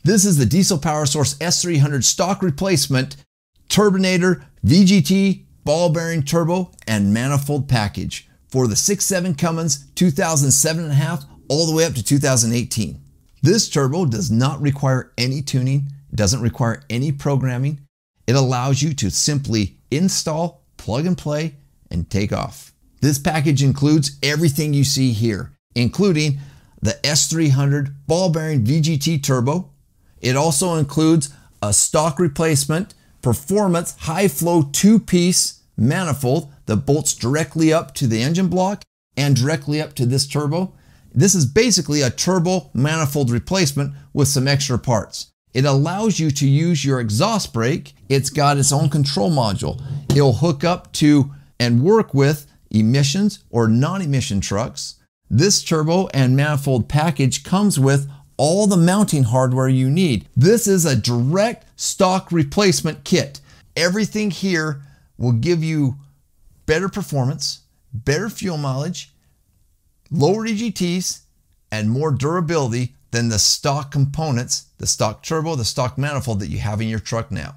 This is the diesel power source S300 stock replacement Turbonator VGT ball bearing turbo and manifold package for the 6.7 Cummins 2007.5 all the way up to 2018. This turbo does not require any tuning. It doesn't require any programming. It allows you to simply install, plug and play, and take off. This package includes everything you see here, including the S300 ball bearing VGT turbo. It also includes a stock replacement performance high flow 2-piece manifold that bolts directly up to the engine block and directly up to this turbo. This is basically a turbo manifold replacement with some extra parts. It allows you to use your exhaust brake. It's got its own control module. It'll hook up to and work with emissions or non-emission trucks. This turbo and manifold package comes with all the mounting hardware you need. This is a direct stock replacement kit. Everything here will give you better performance, better fuel mileage, lower EGTs, and more durability than the stock components, the stock turbo, the stock manifold that you have in your truck now.